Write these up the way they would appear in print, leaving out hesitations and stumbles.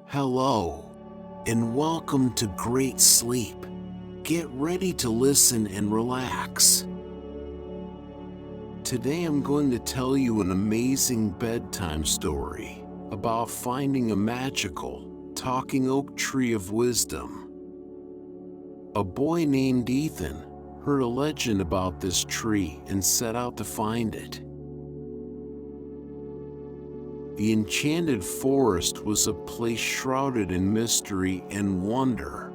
Hello, and welcome to Great Sleep. Get ready to listen and relax. Today I'm going to tell you an amazing bedtime story about finding a magical, talking oak tree of wisdom. A boy named Ethan heard a legend about this tree and set out to find it. The enchanted forest was a place shrouded in mystery and wonder.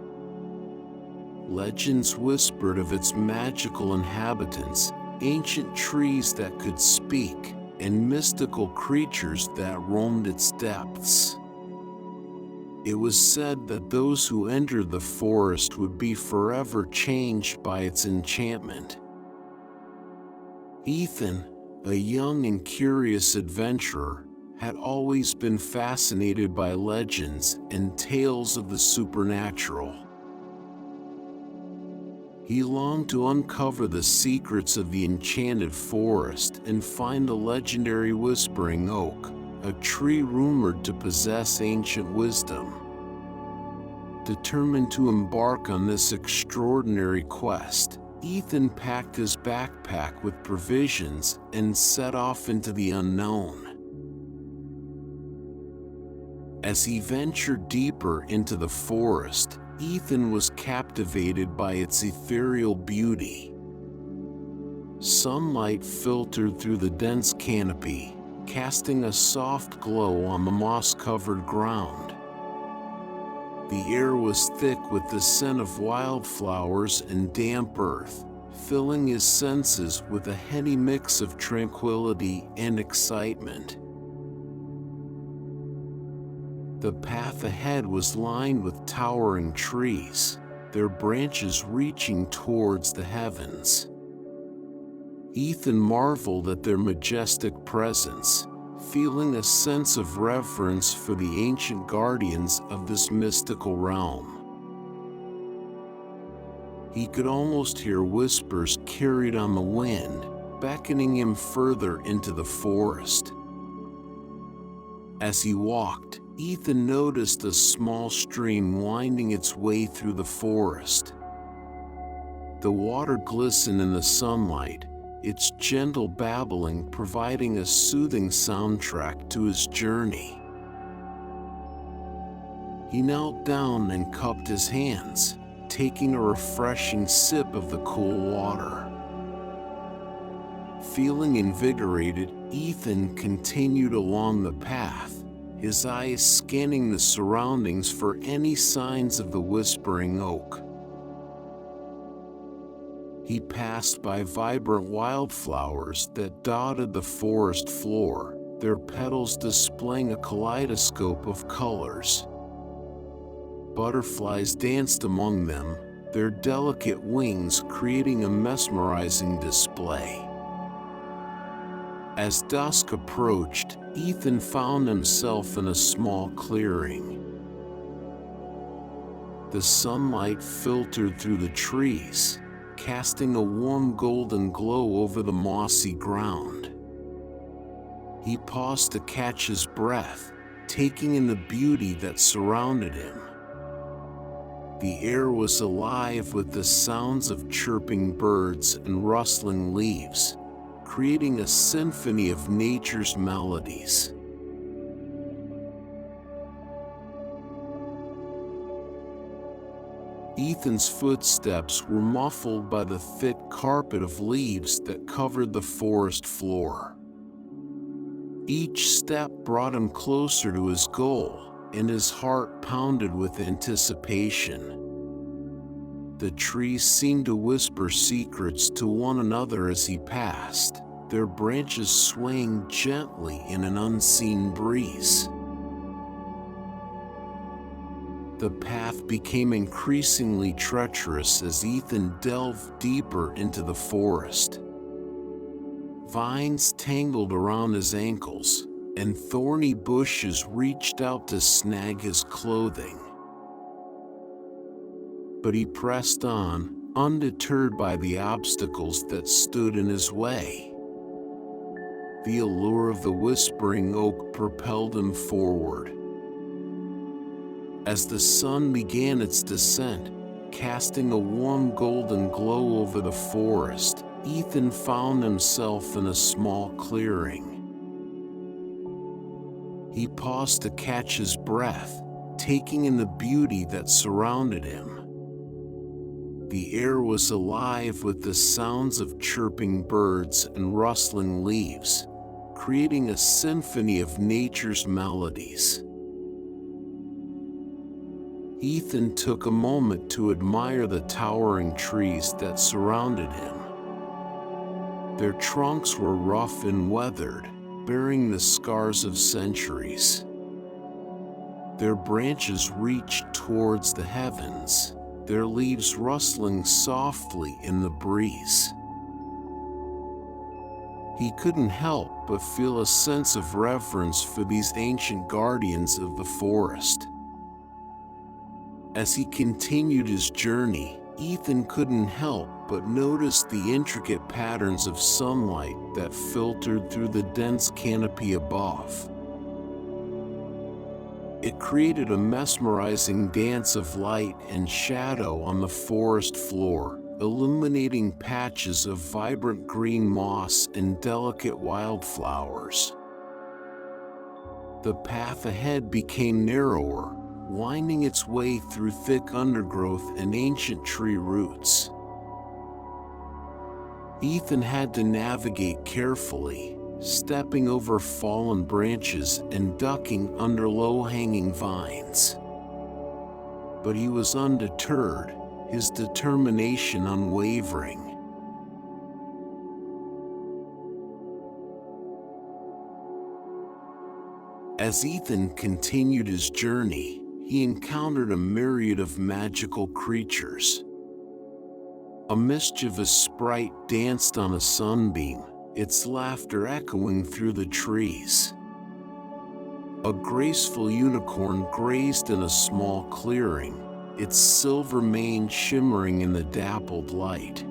Legends whispered of its magical inhabitants, ancient trees that could speak, and mystical creatures that roamed its depths. It was said that those who entered the forest would be forever changed by its enchantment. Ethan, a young and curious adventurer, had always been fascinated by legends and tales of the supernatural. He longed to uncover the secrets of the enchanted forest and find the legendary whispering oak, a tree rumored to possess ancient wisdom. Determined to embark on this extraordinary quest, Ethan packed his backpack with provisions and set off into the unknown. As he ventured deeper into the forest, Ethan was captivated by its ethereal beauty. Sunlight filtered through the dense canopy, casting a soft glow on the moss-covered ground. The air was thick with the scent of wildflowers and damp earth, filling his senses with a heady mix of tranquility and excitement. The path ahead was lined with towering trees, their branches reaching towards the heavens. Ethan marveled at their majestic presence, feeling a sense of reverence for the ancient guardians of this mystical realm. He could almost hear whispers carried on the wind, beckoning him further into the forest. As he walked, Ethan noticed a small stream winding its way through the forest. The water glistened in the sunlight, its gentle babbling providing a soothing soundtrack to his journey. He knelt down and cupped his hands, taking a refreshing sip of the cool water. Feeling invigorated, Ethan continued along the path, his eyes scanning the surroundings for any signs of the whispering oak. He passed by vibrant wildflowers that dotted the forest floor, their petals displaying a kaleidoscope of colors. Butterflies danced among them, their delicate wings creating a mesmerizing display. As dusk approached, Ethan found himself in a small clearing. The sunlight filtered through the trees, casting a warm golden glow over the mossy ground. He paused to catch his breath, taking in the beauty that surrounded him. The air was alive with the sounds of chirping birds and rustling leaves, creating a symphony of nature's melodies. Ethan's footsteps were muffled by the thick carpet of leaves that covered the forest floor. Each step brought him closer to his goal, and his heart pounded with anticipation. The trees seemed to whisper secrets to one another as he passed, their branches swaying gently in an unseen breeze. The path became increasingly treacherous as Ethan delved deeper into the forest. Vines tangled around his ankles, and thorny bushes reached out to snag his clothing. But he pressed on, undeterred by the obstacles that stood in his way. The allure of the whispering oak propelled him forward. As the sun began its descent, casting a warm golden glow over the forest, Ethan found himself in a small clearing. He paused to catch his breath, taking in the beauty that surrounded him. The air was alive with the sounds of chirping birds and rustling leaves, creating a symphony of nature's melodies. Ethan took a moment to admire the towering trees that surrounded him. Their trunks were rough and weathered, bearing the scars of centuries. Their branches reached towards the heavens, their leaves rustling softly in the breeze. He couldn't help but feel a sense of reverence for these ancient guardians of the forest. As he continued his journey, Ethan couldn't help but notice the intricate patterns of sunlight that filtered through the dense canopy above. It created a mesmerizing dance of light and shadow on the forest floor, illuminating patches of vibrant green moss and delicate wildflowers. The path ahead became narrower, winding its way through thick undergrowth and ancient tree roots. Ethan had to navigate carefully, stepping over fallen branches and ducking under low-hanging vines. But he was undeterred, his determination unwavering. As Ethan continued his journey, he encountered a myriad of magical creatures. A mischievous sprite danced on a sunbeam, its laughter echoing through the trees. A graceful unicorn grazed in a small clearing, its silver mane shimmering in the dappled light.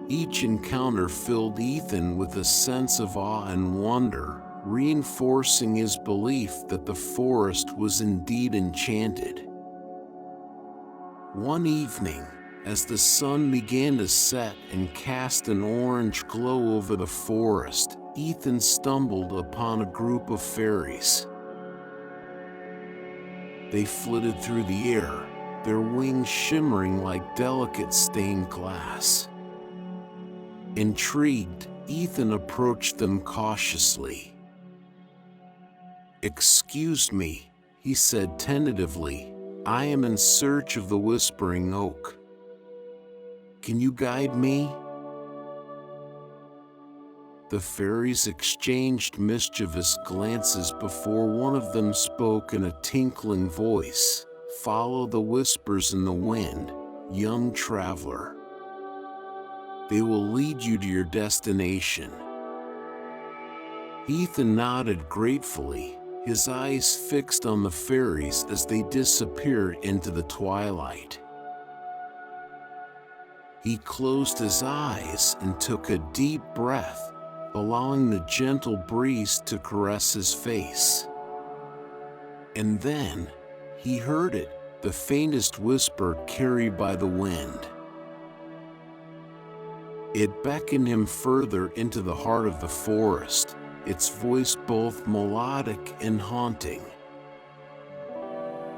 Each encounter filled Ethan with a sense of awe and wonder, reinforcing his belief that the forest was indeed enchanted. One evening, as the sun began to set and cast an orange glow over the forest, Ethan stumbled upon a group of fairies. They flitted through the air, their wings shimmering like delicate stained glass. Intrigued, Ethan approached them cautiously. "Excuse me," he said tentatively, "I am in search of the Whispering Oak. Can you guide me?" The fairies exchanged mischievous glances before one of them spoke in a tinkling voice, "Follow the whispers in the wind, young traveler. They will lead you to your destination." Ethan nodded gratefully, his eyes fixed on the fairies as they disappeared into the twilight. He closed his eyes and took a deep breath, allowing the gentle breeze to caress his face. And then, he heard it, the faintest whisper carried by the wind. It beckoned him further into the heart of the forest, its voice both melodic and haunting.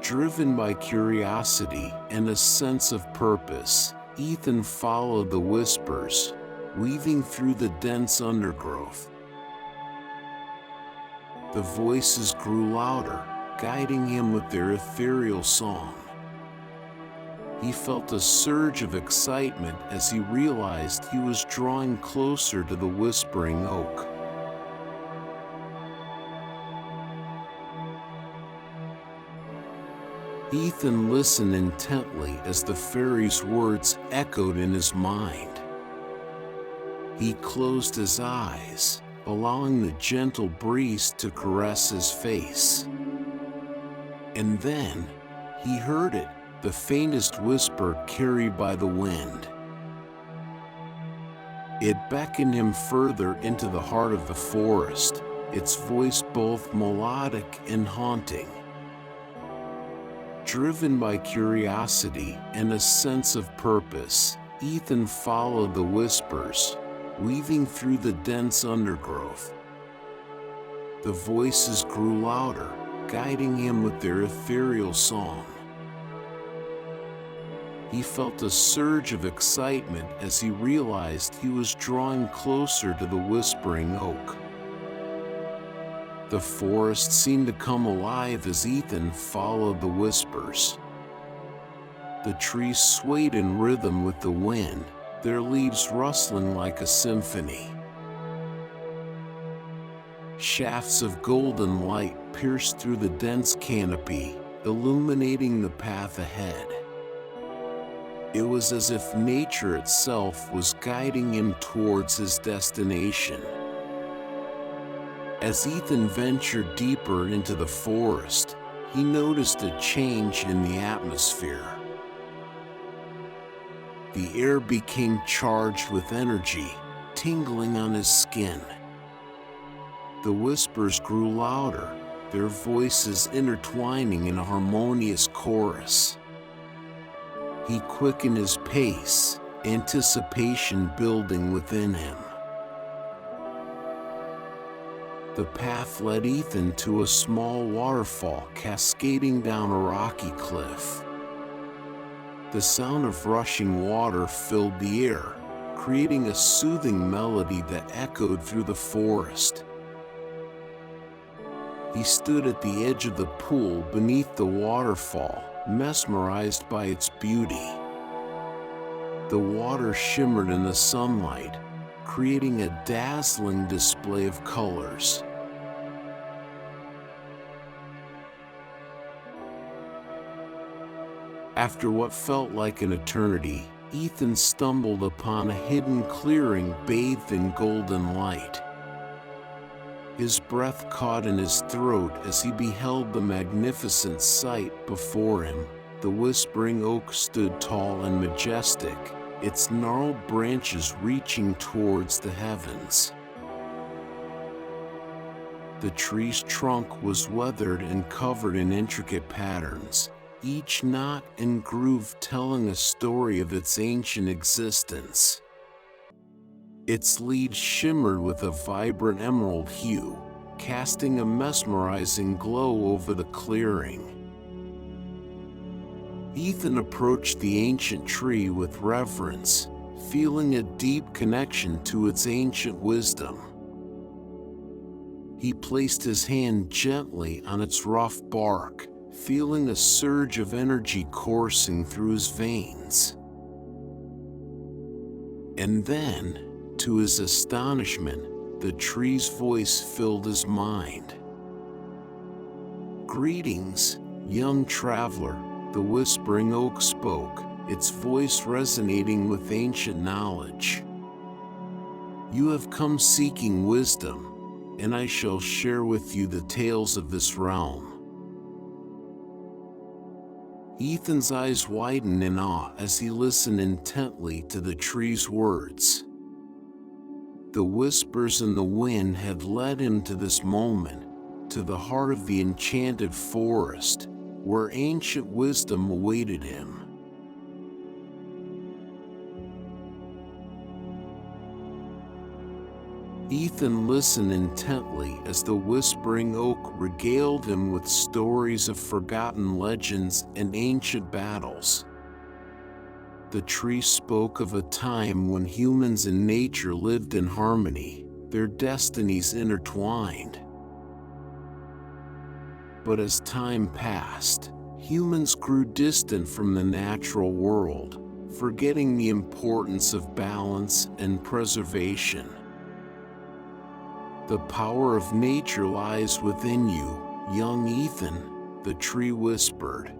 Driven by curiosity and a sense of purpose, Ethan followed the whispers, weaving through the dense undergrowth. The voices grew louder, guiding him with their ethereal song. He felt a surge of excitement as he realized he was drawing closer to the Whispering Oak. Ethan listened intently as the fairies' words echoed in his mind. He closed his eyes, allowing the gentle breeze to caress his face. And then, he heard it, the faintest whisper carried by the wind. It beckoned him further into the heart of the forest, its voice both melodic and haunting. Driven by curiosity and a sense of purpose, Ethan followed the whispers, weaving through the dense undergrowth. The voices grew louder, guiding him with their ethereal song. He felt a surge of excitement as he realized he was drawing closer to the whispering oak. The forest seemed to come alive as Ethan followed the whispers. The trees swayed in rhythm with the wind, their leaves rustling like a symphony. Shafts of golden light pierced through the dense canopy, illuminating the path ahead. It was as if nature itself was guiding him towards his destination. As Ethan ventured deeper into the forest, he noticed a change in the atmosphere. The air became charged with energy, tingling on his skin. The whispers grew louder, their voices intertwining in a harmonious chorus. He quickened his pace, anticipation building within him. The path led Ethan to a small waterfall cascading down a rocky cliff. The sound of rushing water filled the air, creating a soothing melody that echoed through the forest. He stood at the edge of the pool beneath the waterfall, mesmerized by its beauty. The water shimmered in the sunlight, creating a dazzling display of colors. After what felt like an eternity, Ethan stumbled upon a hidden clearing bathed in golden light. His breath caught in his throat as he beheld the magnificent sight before him. The whispering oak stood tall and majestic, its gnarled branches reaching towards the heavens. The tree's trunk was weathered and covered in intricate patterns, each knot and groove telling a story of its ancient existence. Its leaves shimmered with a vibrant emerald hue, casting a mesmerizing glow over the clearing. Ethan approached the ancient tree with reverence, feeling a deep connection to its ancient wisdom. He placed his hand gently on its rough bark, feeling a surge of energy coursing through his veins. And then, to his astonishment, the tree's voice filled his mind. "Greetings, young traveler," the whispering oak spoke, its voice resonating with ancient knowledge. "You have come seeking wisdom, and I shall share with you the tales of this realm." Ethan's eyes widened in awe as he listened intently to the tree's words. The whispers in the wind had led him to this moment, to the heart of the enchanted forest, where ancient wisdom awaited him. Ethan listened intently as the whispering oak regaled him with stories of forgotten legends and ancient battles. The tree spoke of a time when humans and nature lived in harmony, their destinies intertwined. But as time passed, humans grew distant from the natural world, forgetting the importance of balance and preservation. "The power of nature lies within you, young Ethan," the tree whispered.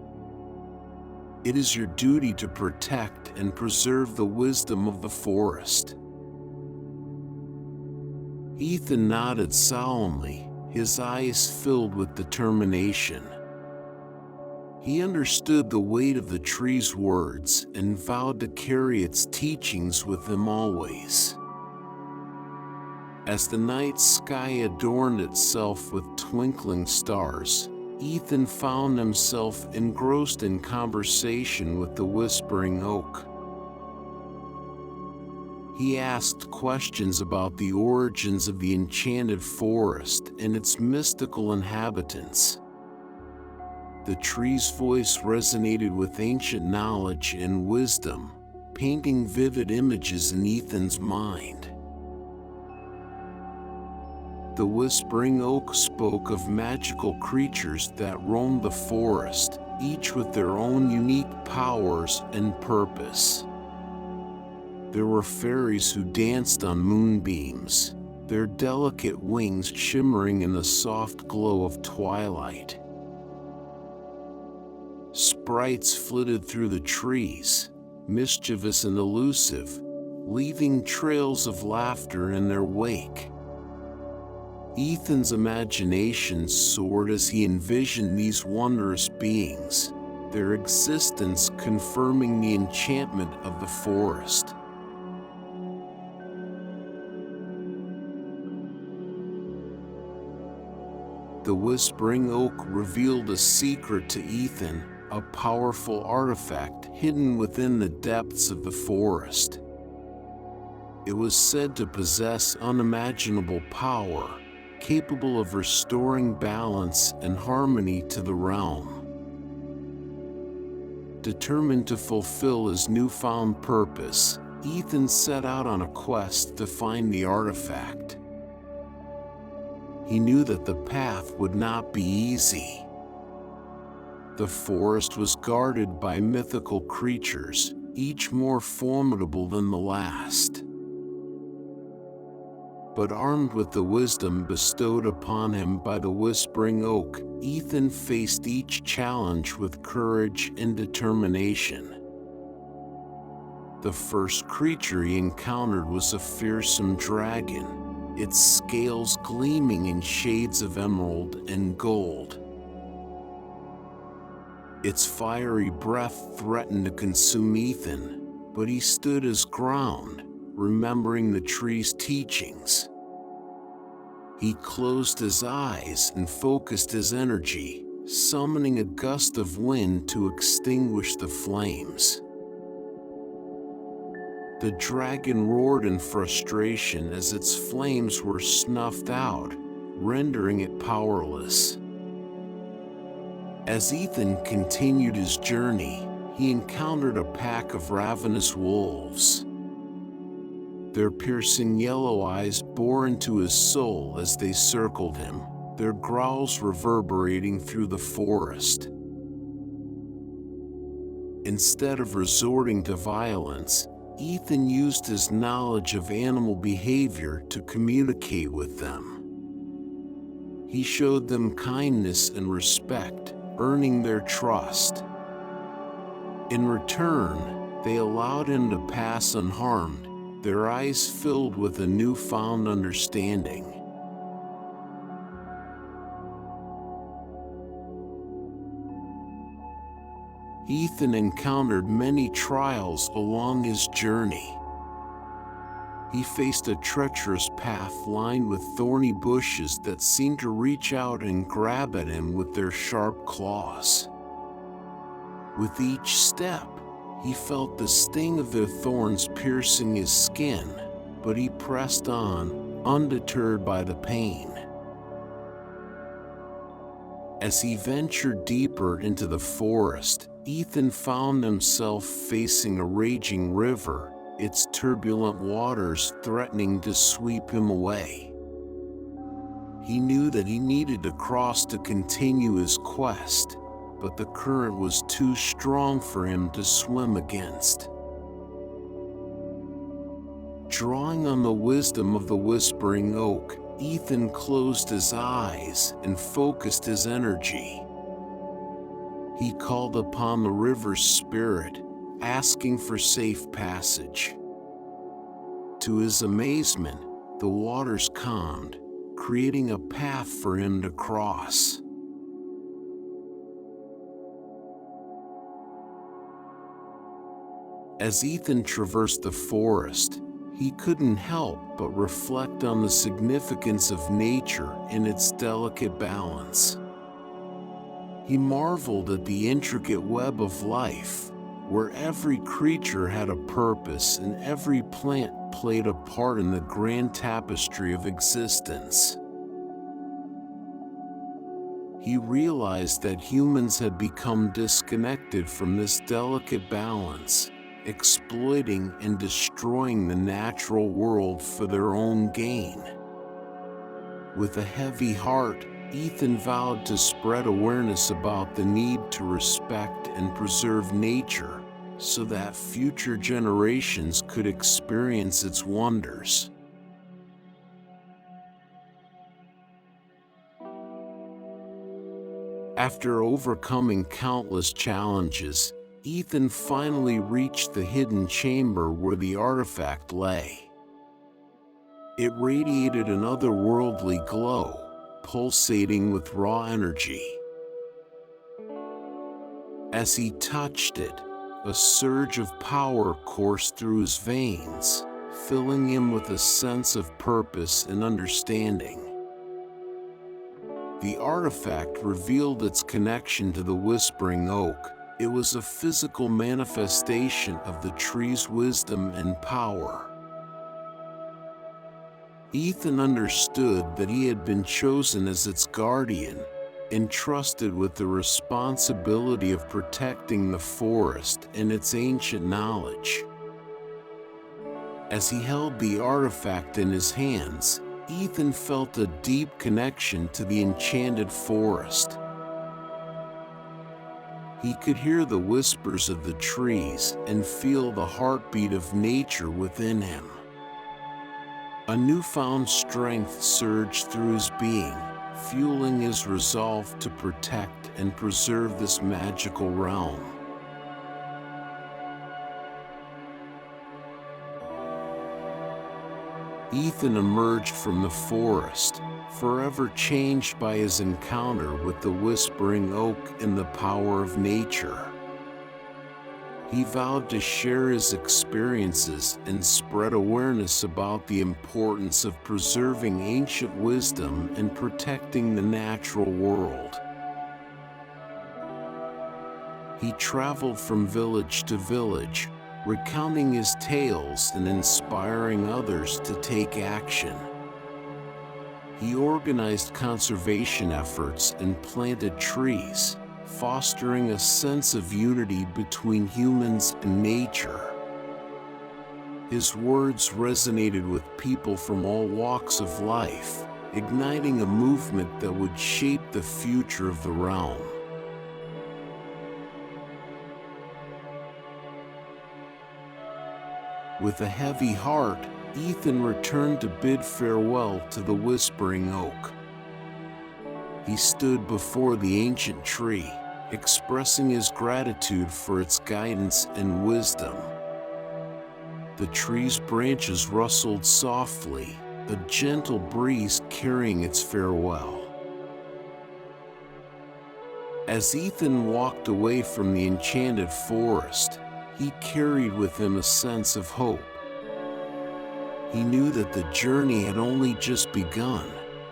"It is your duty to protect and preserve the wisdom of the forest." Ethan nodded solemnly, his eyes filled with determination. He understood the weight of the tree's words and vowed to carry its teachings with him always. As the night sky adorned itself with twinkling stars, Ethan found himself engrossed in conversation with the whispering oak. He asked questions about the origins of the enchanted forest and its mystical inhabitants. The tree's voice resonated with ancient knowledge and wisdom, painting vivid images in Ethan's mind. The whispering oak spoke of magical creatures that roamed the forest, each with their own unique powers and purpose. There were fairies who danced on moonbeams, their delicate wings shimmering in the soft glow of twilight. Sprites flitted through the trees, mischievous and elusive, leaving trails of laughter in their wake. Ethan's imagination soared as he envisioned these wondrous beings, their existence confirming the enchantment of the forest. The whispering oak revealed a secret to Ethan, a powerful artifact hidden within the depths of the forest. It was said to possess unimaginable power, capable of restoring balance and harmony to the realm. Determined to fulfill his newfound purpose, Ethan set out on a quest to find the artifact. He knew that the path would not be easy. The forest was guarded by mythical creatures, each more formidable than the last. But armed with the wisdom bestowed upon him by the whispering oak, Ethan faced each challenge with courage and determination. The first creature he encountered was a fearsome dragon, its scales gleaming in shades of emerald and gold. Its fiery breath threatened to consume Ethan, but he stood his ground, remembering the tree's teachings. He closed his eyes and focused his energy, summoning a gust of wind to extinguish the flames. The dragon roared in frustration as its flames were snuffed out, rendering it powerless. As Ethan continued his journey, he encountered a pack of ravenous wolves. Their piercing yellow eyes bore into his soul as they circled him, their growls reverberating through the forest. Instead of resorting to violence, Ethan used his knowledge of animal behavior to communicate with them. He showed them kindness and respect, earning their trust. In return, they allowed him to pass unharmed, their eyes filled with a newfound understanding. Ethan encountered many trials along his journey. He faced a treacherous path lined with thorny bushes that seemed to reach out and grab at him with their sharp claws. With each step, he felt the sting of their thorns piercing his skin, but he pressed on, undeterred by the pain. As he ventured deeper into the forest, Ethan found himself facing a raging river, its turbulent waters threatening to sweep him away. He knew that he needed to cross to continue his quest, but the current was too strong for him to swim against. Drawing on the wisdom of the whispering oak, Ethan closed his eyes and focused his energy. He called upon the river's spirit, asking for safe passage. To his amazement, the waters calmed, creating a path for him to cross. As Ethan traversed the forest, he couldn't help but reflect on the significance of nature and its delicate balance. He marveled at the intricate web of life, where every creature had a purpose and every plant played a part in the grand tapestry of existence. He realized that humans had become disconnected from this delicate balance, exploiting and destroying the natural world for their own gain. With a heavy heart, Ethan vowed to spread awareness about the need to respect and preserve nature so that future generations could experience its wonders. After overcoming countless challenges, Ethan finally reached the hidden chamber where the artifact lay. It radiated an otherworldly glow, pulsating with raw energy. As he touched it, a surge of power coursed through his veins, filling him with a sense of purpose and understanding. The artifact revealed its connection to the Whispering Oak. It was a physical manifestation of the tree's wisdom and power. Ethan understood that he had been chosen as its guardian, entrusted with the responsibility of protecting the forest and its ancient knowledge. As he held the artifact in his hands, Ethan felt a deep connection to the enchanted forest. He could hear the whispers of the trees and feel the heartbeat of nature within him. A newfound strength surged through his being, fueling his resolve to protect and preserve this magical realm. Ethan emerged from the forest, forever changed by his encounter with the Whispering Oak and the power of nature. He vowed to share his experiences and spread awareness about the importance of preserving ancient wisdom and protecting the natural world. He traveled from village to village, recounting his tales and inspiring others to take action. He organized conservation efforts and planted trees, fostering a sense of unity between humans and nature. His words resonated with people from all walks of life, igniting a movement that would shape the future of the realm. With a heavy heart, Ethan returned to bid farewell to the Whispering Oak. He stood before the ancient tree, expressing his gratitude for its guidance and wisdom. The tree's branches rustled softly, a gentle breeze carrying its farewell. As Ethan walked away from the enchanted forest, he carried with him a sense of hope. He knew that the journey had only just begun,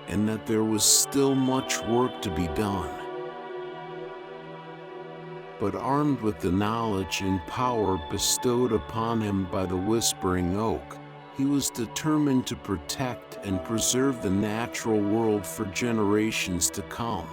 and that there was still much work to be done. But armed with the knowledge and power bestowed upon him by the Whispering Oak, he was determined to protect and preserve the natural world for generations to come.